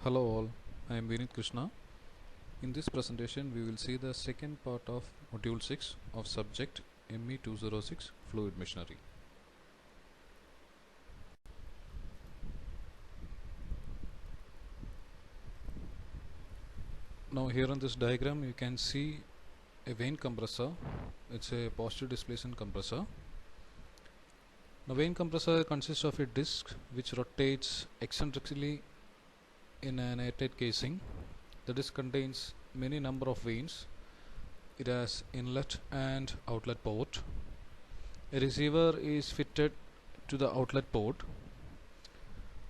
Hello all, I am Vinit Krishna. In this presentation we will see the second part of module 6 of subject ME206 fluid machinery. Now here on this diagram you can see a vane compressor. It's a positive displacement compressor. The vane compressor consists of a disc which rotates eccentrically in an airtight casing. The disc contains many number of vanes. It has inlet and outlet port. A receiver is fitted to the outlet port.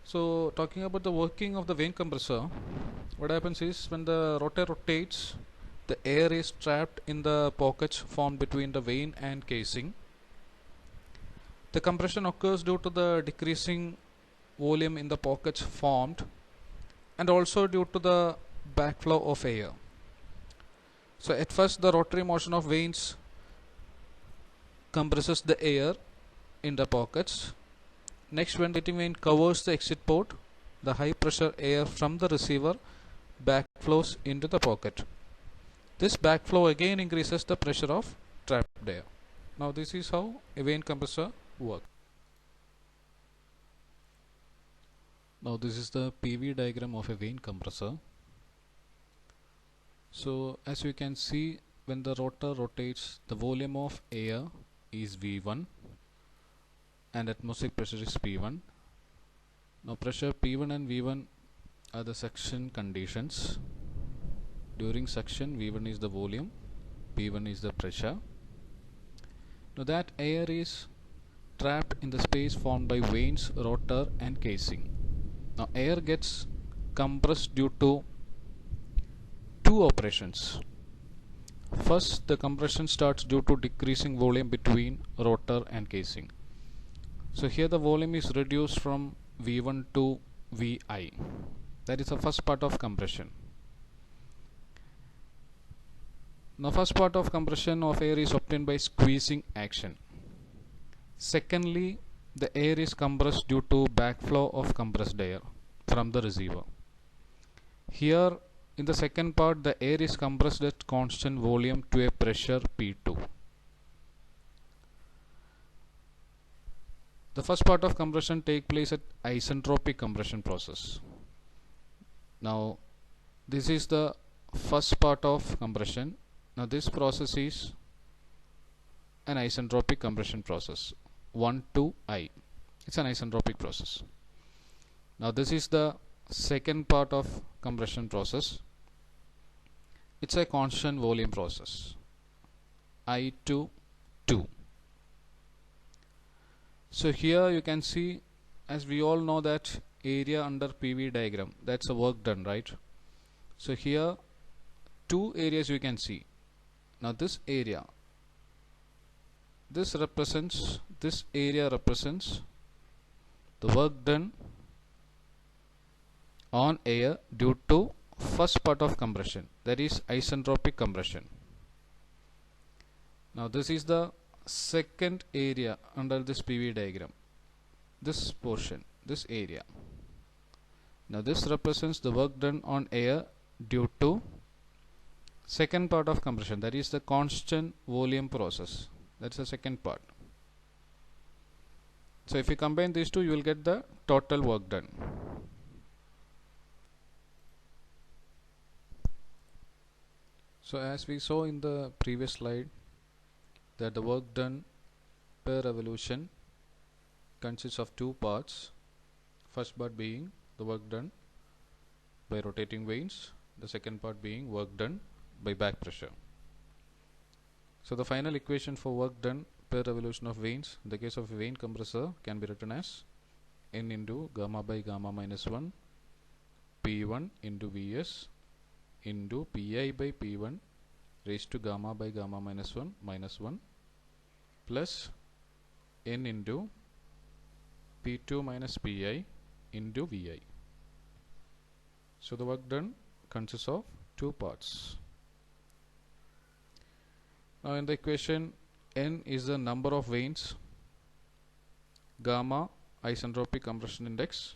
So talking about the working of the vane compressor, what happens is when the rotor rotates, the air is trapped in the pockets formed between the vane and casing. The compression occurs due to the decreasing volume in the pockets formed and also due to the backflow of air. So at first the rotary motion of vanes compresses the air in the pockets. Next, when the rotating vane covers the exit port, the high pressure air from the receiver backflows into the pocket. This backflow again increases the pressure of trapped air. Now this is how a vane compressor works. Now this is the PV diagram of a vane compressor. So as you can see, when the rotor rotates, the volume of air is V1 and atmospheric pressure is P1. Now pressure P1 and V1 are the suction conditions. During suction, V1 is the volume, P1 is the pressure. Now that air is trapped in the space formed by vanes, rotor and casing. Now air gets compressed due to two operations. First, the compression starts due to decreasing volume between rotor and casing. So here the volume is reduced from V1 to Vi. That is the first part of compression. Now first part of compression of air is obtained by squeezing action. Secondly, the air is compressed due to backflow of compressed air from the receiver. Here in the second part, the air is compressed at constant volume to a pressure P2. The first part of compression takes place at isentropic compression process. Now this is the first part of compression. Now this process is an isentropic compression process, 1 to I. It's an isentropic process. Now this is the second part of compression process. It's a constant volume process, I to 2. So here you can see, as we all know, that area under PV diagram, that's a work done, right? So here two areas you can see. Now this area, this area represents the work done on air due to first part of compression, that is isentropic compression. Now this is the second area under this PV diagram, this portion, this area. Now this represents the work done on air due to second part of compression, that is the constant volume process. That's the second part. So if you combine these two, you will get the total work done. So as we saw in the previous slide, that the work done per revolution consists of two parts. First part being the work done by rotating vanes, the second part being work done by back pressure. So the final equation for work done per revolution of vanes in the case of a vane compressor can be written as N into gamma by gamma minus 1 P1 into Vs into Pi by P1 raised to gamma by gamma minus 1 plus N into P2 minus Pi into Vi. So the work done consists of two parts. Now in the equation, N is the number of vanes, gamma isentropic compression index,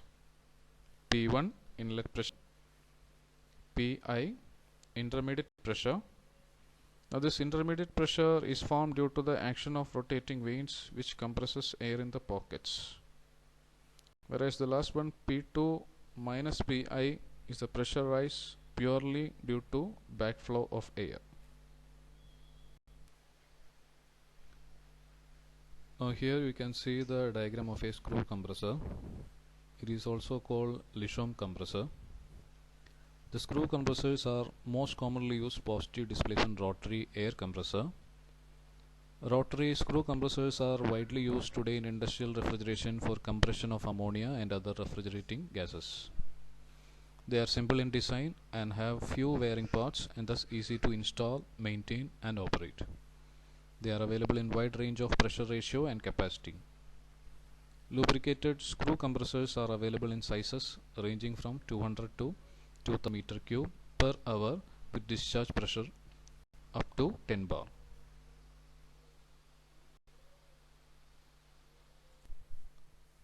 P1 inlet pressure, Pi intermediate pressure. Now this intermediate pressure is formed due to the action of rotating vanes which compresses air in the pockets. Whereas the last one, P2 minus Pi, is the pressure rise purely due to backflow of air. Now here you can see the diagram of a screw compressor. It is also called Lishom compressor. The screw compressors are most commonly used positive displacement rotary air compressor. Rotary screw compressors are widely used today in industrial refrigeration for compression of ammonia and other refrigerating gases. They are simple in design and have few wearing parts and thus easy to install, maintain and operate. They are available in wide range of pressure ratio and capacity. Lubricated screw compressors are available in sizes ranging from 200 to 2,000 meter cube per hour with discharge pressure up to 10 bar.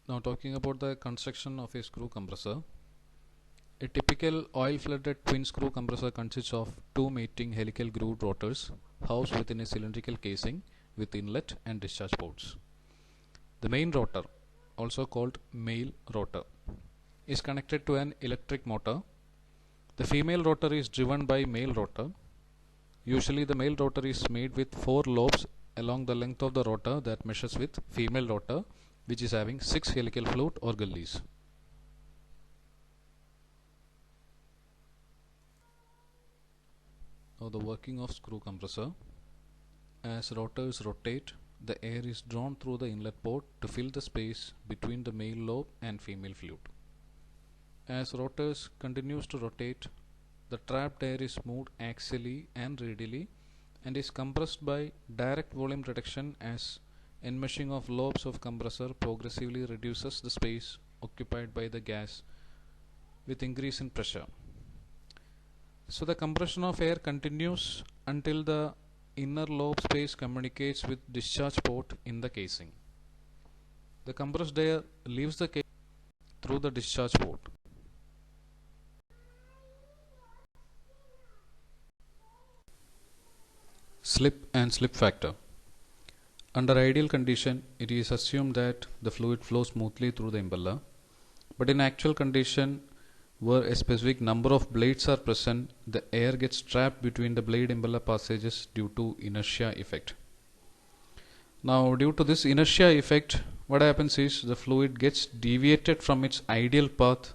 Now talking about the construction of a screw compressor. A typical oil-flooded twin screw compressor consists of two mating helical grooved rotors housed within a cylindrical casing with inlet and discharge ports. The main rotor, also called male rotor, is connected to an electric motor. The female rotor is driven by male rotor. Usually the male rotor is made with 4 lobes along the length of the rotor that measures with female rotor, which is having 6 helical flute or gulleys. Now the working of screw compressor. As rotors rotate, the air is drawn through the inlet port to fill the space between the male lobe and female flute. As rotors continues to rotate, the trapped air is moved axially and radially and is compressed by direct volume reduction as enmeshing of lobes of compressor progressively reduces the space occupied by the gas with increase in pressure. So the compression of air continues until the inner lobe space communicates with discharge port in the casing. The compressed air leaves the casing through the discharge port. Slip and slip factor. Under ideal condition, it is assumed that the fluid flows smoothly through the impeller, but in actual condition, where a specific number of blades are present, the air gets trapped between the blade impeller passages due to inertia effect. Now, due to this inertia effect, what happens is the fluid gets deviated from its ideal path,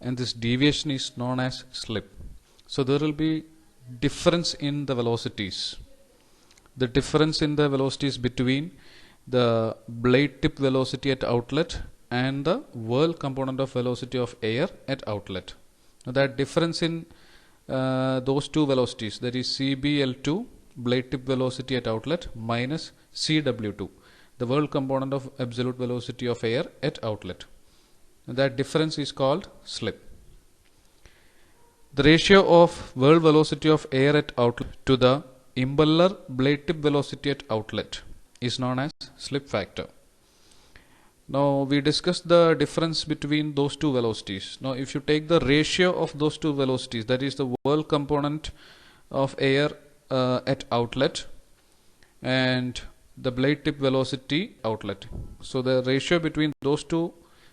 and this deviation is known as slip. So there will be difference in the velocities. The difference in the velocities between the blade tip velocity at outlet and the whirl component of velocity of air at outlet. Now that difference in those two velocities, that is CBL2 blade tip velocity at outlet minus CW2 the whirl component of absolute velocity of air at outlet. Now that difference is called slip. The ratio of whirl velocity of air at outlet to the impeller blade tip velocity at outlet is known as slip factor. Now we discussed the difference between those two velocities. Now if you take the ratio of those two velocities, that is the whirl component of air at outlet and the blade tip velocity outlet. So the ratio between those two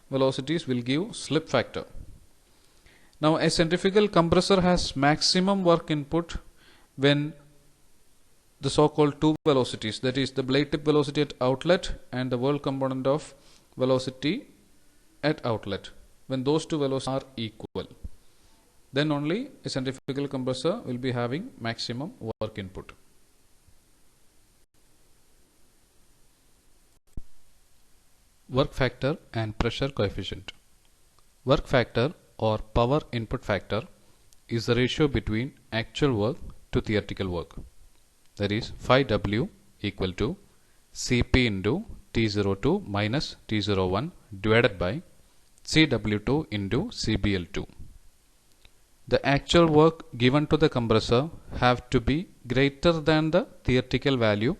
velocities will give slip factor. Now a centrifugal compressor has maximum work input when the so-called two velocities, that is the blade tip velocity at outlet and the whirl component of velocity at outlet, when those two velocities are equal, then only a centrifugal compressor will be having maximum work input. Work factor and pressure coefficient. Work factor or power input factor is the ratio between actual work to theoretical work. That is phi W equal to Cp into T02 minus T01 divided by Cw2 into Cbl2. The actual work given to the compressor have to be greater than the theoretical value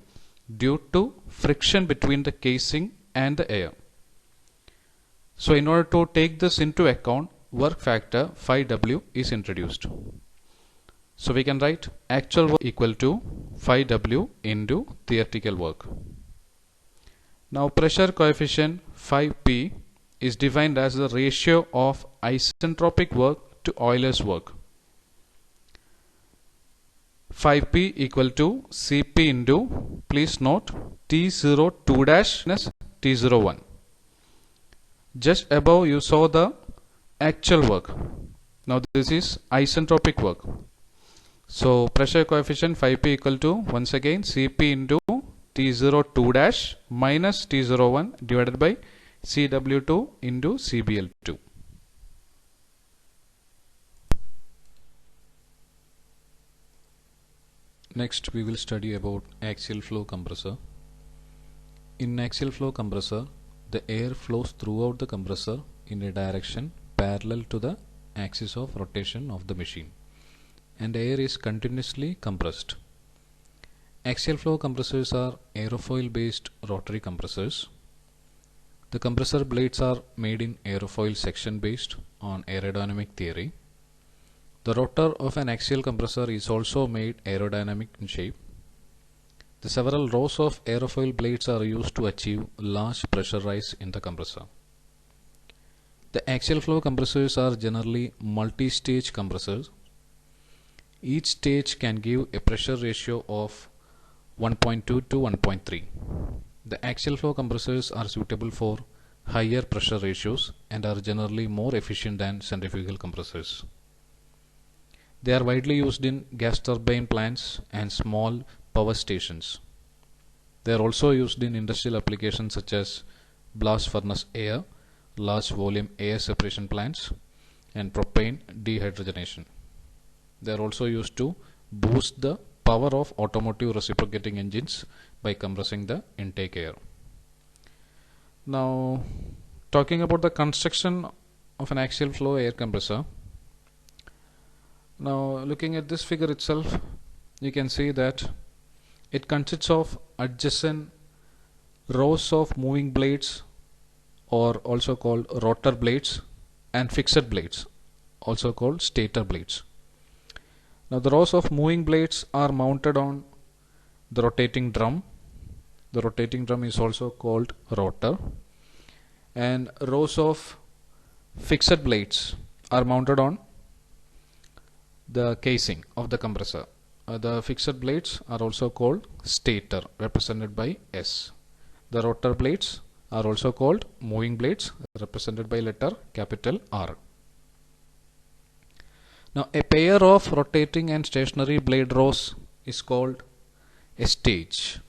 due to friction between the casing and the air. So in order to take this into account, work factor phi W is introduced. So we can write actual work equal to phi W into theoretical work. Now pressure coefficient phi P is defined as the ratio of isentropic work to Euler's work. Phi P equal to Cp into, please note, T02 dash minus T01. Just above you saw the actual work. Now this is isentropic work. So pressure coefficient phi P equal to, once again, Cp into T02 dash minus T01 divided by Cw2 into Cbl2. Next we will study about axial flow compressor. In axial flow compressor, the air flows throughout the compressor in a direction parallel to the axis of rotation of the machine, and air is continuously compressed. Axial flow compressors are aerofoil based rotary compressors. The compressor blades are made in aerofoil section based on aerodynamic theory. The rotor of an axial compressor is also made aerodynamic in shape. The several rows of aerofoil blades are used to achieve large pressure rise in the compressor. The axial flow compressors are generally multi-stage compressors. Each stage can give a pressure ratio of 1.2 to 1.3. The axial flow compressors are suitable for higher pressure ratios and are generally more efficient than centrifugal compressors. They are widely used in gas turbine plants and small power stations. They are also used in industrial applications such as blast furnace air, large volume air separation plants, and propane dehydrogenation. They are also used to boost the power of automotive reciprocating engines by compressing the intake air. Now, talking about the construction of an axial flow air compressor. Now, looking at this figure itself, you can see that it consists of adjacent rows of moving blades, or also called rotor blades, and fixed blades, also called stator blades. Now the rows of moving blades are mounted on the rotating drum. The rotating drum is also called rotor, and rows of fixed blades are mounted on the casing of the compressor. The fixed blades are also called stator, represented by S. The rotor blades are also called moving blades, represented by letter capital R. Now a pair of rotating and stationary blade rows is called a stage.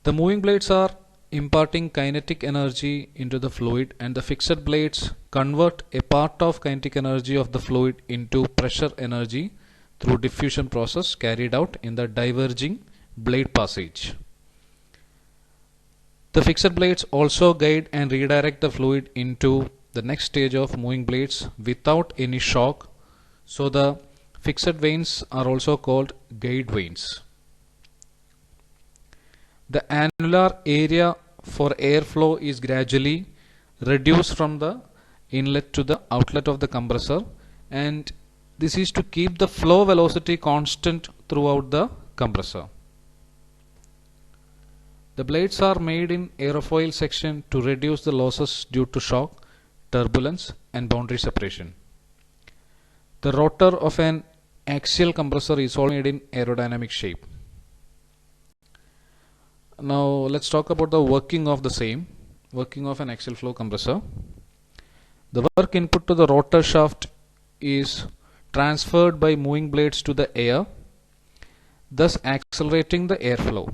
The moving blades are imparting kinetic energy into the fluid, and the fixed blades convert a part of kinetic energy of the fluid into pressure energy through diffusion process carried out in the diverging blade passage. The fixed blades also guide and redirect the fluid into the next stage of moving blades without any shock, so the fixed vanes are also called guide vanes. The annular area for airflow is gradually reduced from the inlet to the outlet of the compressor, and this is to keep the flow velocity constant throughout the compressor. The blades are made in aerofoil section to reduce the losses due to shock, turbulence, and boundary separation. The rotor of an axial compressor is all made in aerodynamic shape. Now let's talk about the working of the same, working of an axial flow compressor. The work input to the rotor shaft is transferred by moving blades to the air, thus accelerating the airflow.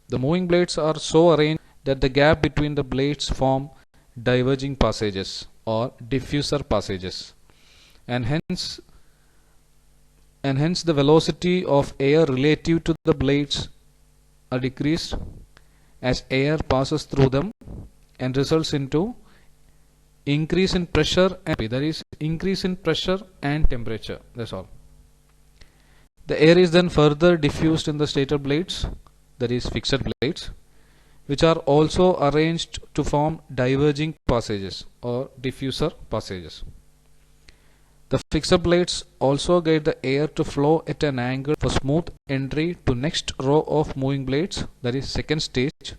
The moving blades are so arranged that the gap between the blades form diverging passages or diffuser passages, and hence the velocity of air relative to the blades are decreased as air passes through them, and results into increase in pressure, and there is increase in pressure and temperature. That's all. The air is then further diffused in the stator blades, that is fixed blades, which are also arranged to form diverging passages or diffuser passages. The fixer plates also guide the air to flow at an angle for smooth entry to next row of moving blades, that is second stage.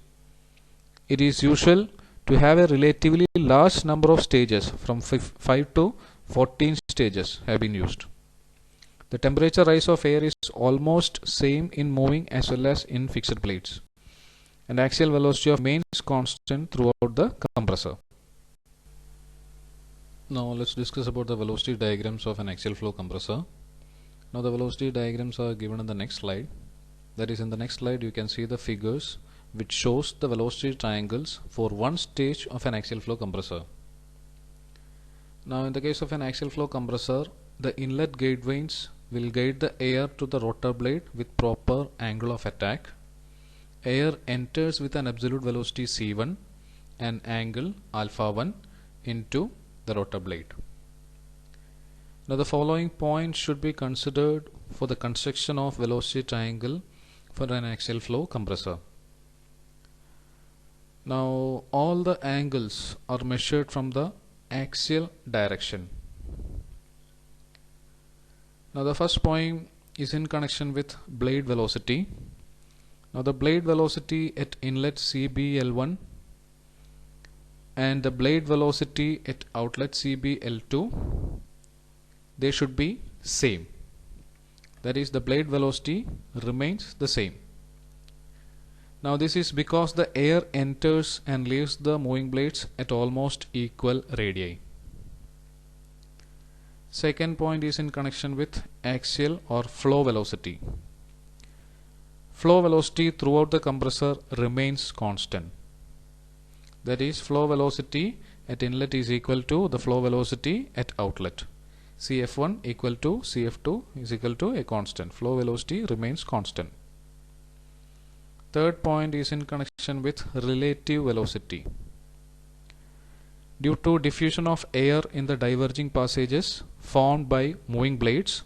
It is usual to have a relatively large number of stages, from 5 to 14 stages have been used. The temperature rise of air is almost same in moving as well as in fixed plates, and axial velocity remains constant throughout the compressor. Now let's discuss about the velocity diagrams of an axial flow compressor. Now the velocity diagrams are given in the next slide. That is, in the next slide you can see the figures which shows the velocity triangles for one stage of an axial flow compressor. Now in the case of an axial flow compressor, the inlet guide vanes will guide the air to the rotor blade with proper angle of attack. Air enters with an absolute velocity c1 and angle alpha 1 into the rotor blade. Now the following points should be considered for the construction of velocity triangle for an axial flow compressor. Now all the angles are measured from the axial direction. Now the first point is in connection with blade velocity. Now the blade velocity at inlet CBL1 and the blade velocity at outlet CBL2, they should be same. That is, the blade velocity remains the same. Now this is because the air enters and leaves the moving blades at almost equal radii. Second point is in connection with axial or flow velocity. Flow velocity throughout the compressor remains constant. That is, flow velocity at inlet is equal to the flow velocity at outlet. Cf1 equal to Cf2 is equal to a constant. Flow velocity remains constant. Third point is in connection with relative velocity. Due to diffusion of air in the diverging passages formed by moving blades,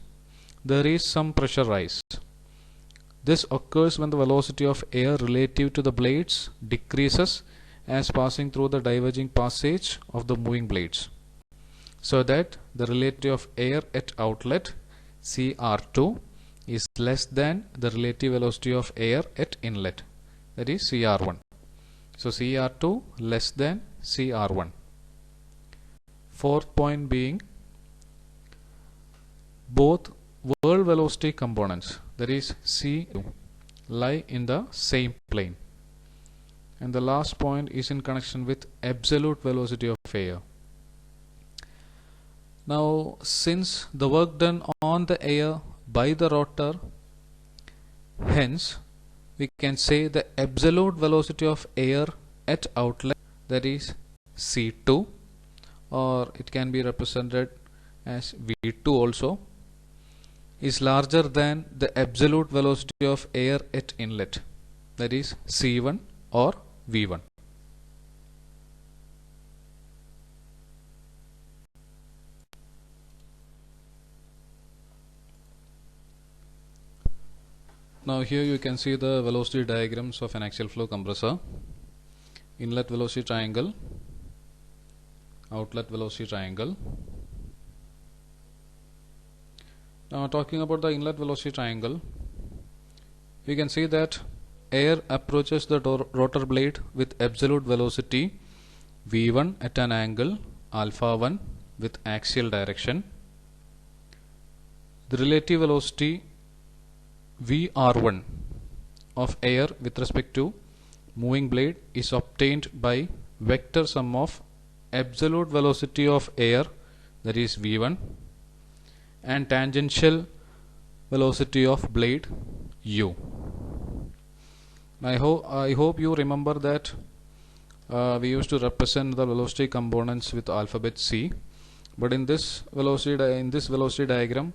there is some pressure rise. This occurs when the velocity of air relative to the blades decreases as passing through the diverging passage of the moving blades, so that the relative of air at outlet CR2 is less than the relative velocity of air at inlet, that is CR1. So CR2 less than CR1. Fourth point being, both world velocity components, that is C, lie in the same plane. And the last point is in connection with absolute velocity of air. Now since the work done on the air by the rotor, hence we can say the absolute velocity of air at outlet, that is C2, or it can be represented as V2 also, is larger than the absolute velocity of air at inlet, that is C1 or V1. Now here you can see the velocity diagrams of an axial flow compressor. Inlet velocity triangle, outlet velocity triangle. Now talking about the inlet velocity triangle, you can see that air approaches the rotor blade with absolute velocity V1 at an angle alpha 1 with axial direction. The relative velocity VR1 of air with respect to moving blade is obtained by vector sum of absolute velocity of air, that is V1, and tangential velocity of blade U. I hope you remember that we used to represent the velocity components with alphabet C, but in this velocity diagram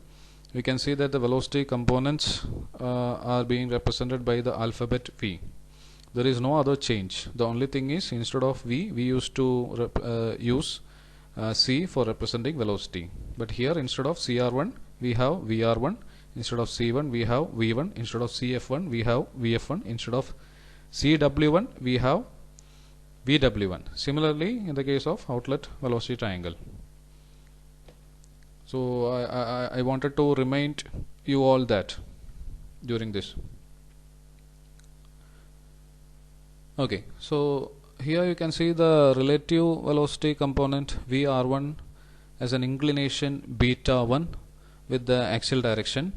we can see that the velocity components are being represented by the alphabet V. There is no other change. The only thing is, instead of V, we used to use C for representing velocity. But here, instead of CR1, we have VR1. Instead of C1, we have V1. Instead of CF1, we have VF1. Instead of CW1 we have VW1. Similarly, in the case of outlet velocity triangle. So I wanted to remind you all that during this. Okay, so here you can see the relative velocity component VR1 as an inclination beta 1 with the axial direction.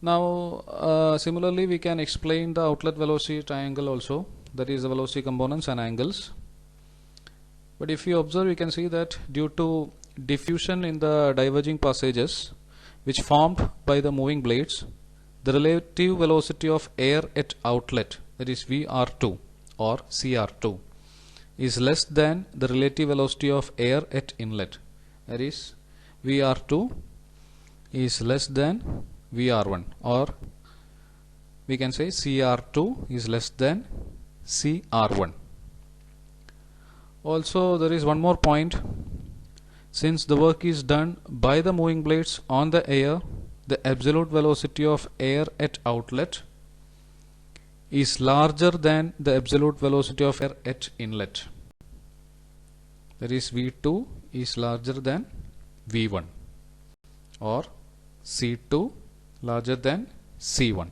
Now similarly we can explain the outlet velocity triangle also, that is the velocity components and angles. But if you observe, you can see that due to diffusion in the diverging passages which formed by the moving blades, the relative velocity of air at outlet, that is VR2 or CR2, is less than the relative velocity of air at inlet, that is VR2 is less than VR1, or we can say CR2 is less than CR1. Also there is one more point. Since the work is done by the moving blades on the air, the absolute velocity of air at outlet is larger than the absolute velocity of air at inlet. That is V2 is larger than V1, or C2 larger than C1.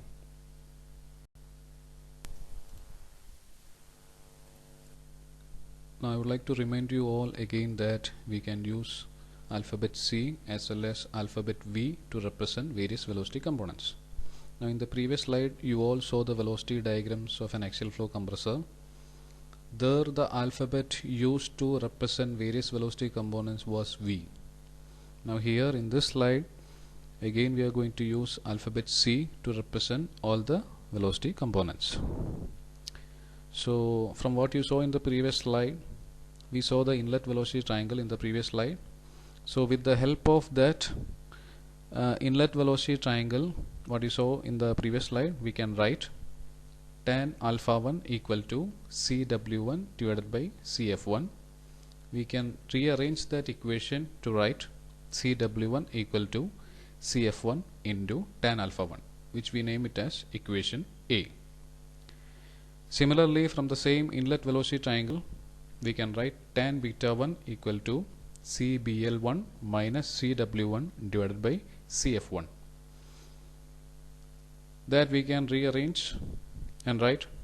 Now I would like to remind you all again that we can use alphabet C as well as alphabet V to represent various velocity components. Now in the previous slide you all saw the velocity diagrams of an axial flow compressor. There the alphabet used to represent various velocity components was V. Now here in this slide again we are going to use alphabet C to represent all the velocity components. So from what you saw in the previous slide, we saw the inlet velocity triangle in the previous slide. So with the help of that inlet velocity triangle, what you saw in the previous slide, we can write tan alpha 1 equal to CW1 divided by CF1. We can rearrange that equation to write CW1 equal to CF1 into tan alpha 1, which we name it as equation A. Similarly, from the same inlet velocity triangle, we can write tan beta 1 equal to CBL1 minus CW1 divided by CF1. That we can rearrange and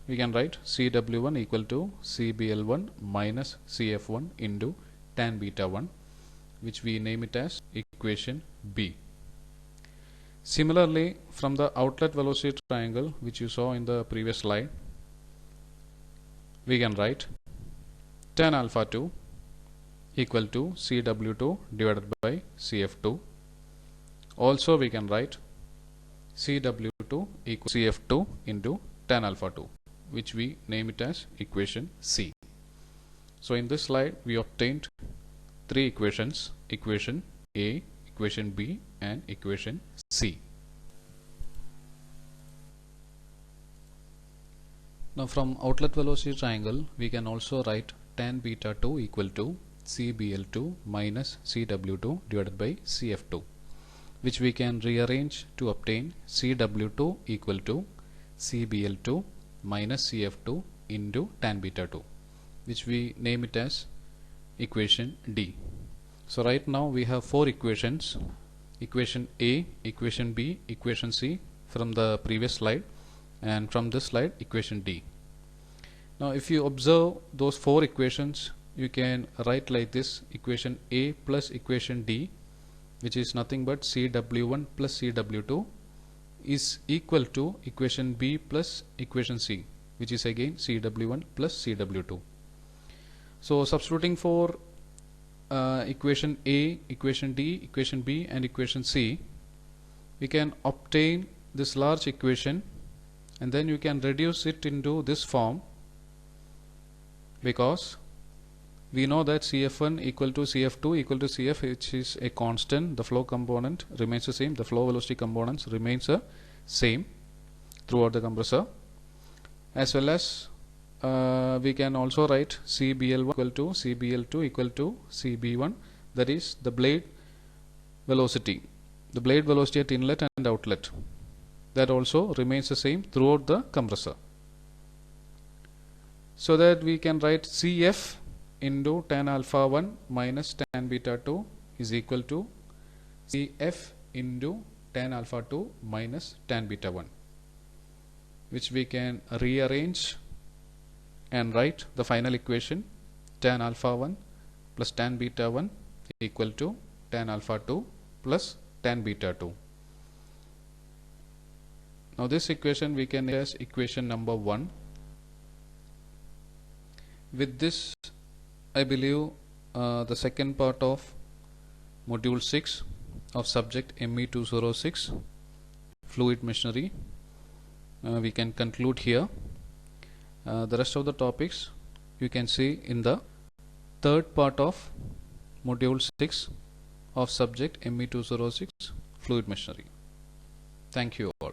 we can write CW1 equal to CBL1 minus CF1 into tan beta 1, which we name it as equation B. Similarly, from the outlet velocity triangle which you saw in the previous slide, we can write tan alpha 2 equal to CW2 divided by CF2. Also we can write CW2 equal to CF2 into tan alpha 2, which we name it as equation C. So in this slide we obtained three equations: equation A, equation B and equation C. Now from outlet velocity triangle we can also write tan beta 2 equal to CBL2 minus CW2 divided by CF2, which we can rearrange to obtain CW2 equal to CBL2 minus CF2 into tan beta 2, which we name it as equation D. So right now we have four equations: equation A, equation B, equation C from the previous slide, and from this slide equation D. Now if you observe those four equations, you can write like this: equation A plus equation D, which is nothing but CW1 plus CW2, is equal to equation B plus equation C, which is again CW1 plus CW2. So substituting for equation A, equation D, equation B and equation C, we can obtain this large equation, and then you can reduce it into this form, because we know that CF1 equal to CF2 equal to CF, which is a constant. The flow component remains the same, the flow velocity components remains the same throughout the compressor, as well as we can also write CBL1 equal to CBL2 equal to CB1, that is the blade velocity at inlet and outlet, that also remains the same throughout the compressor. so that we can write Cf into tan alpha 1 minus tan beta 2 is equal to Cf into tan alpha 2 minus tan beta 1, which we can rearrange and write the final equation tan alpha 1 plus tan beta 1 equal to tan alpha 2 plus tan beta 2. Now this equation we can as equation number 1. With this, I believe the second part of module 6 of subject ME 206 fluid machinery we can conclude here. The rest of the topics you can see in the third part of module 6 of subject ME 206 fluid machinery. Thank you all.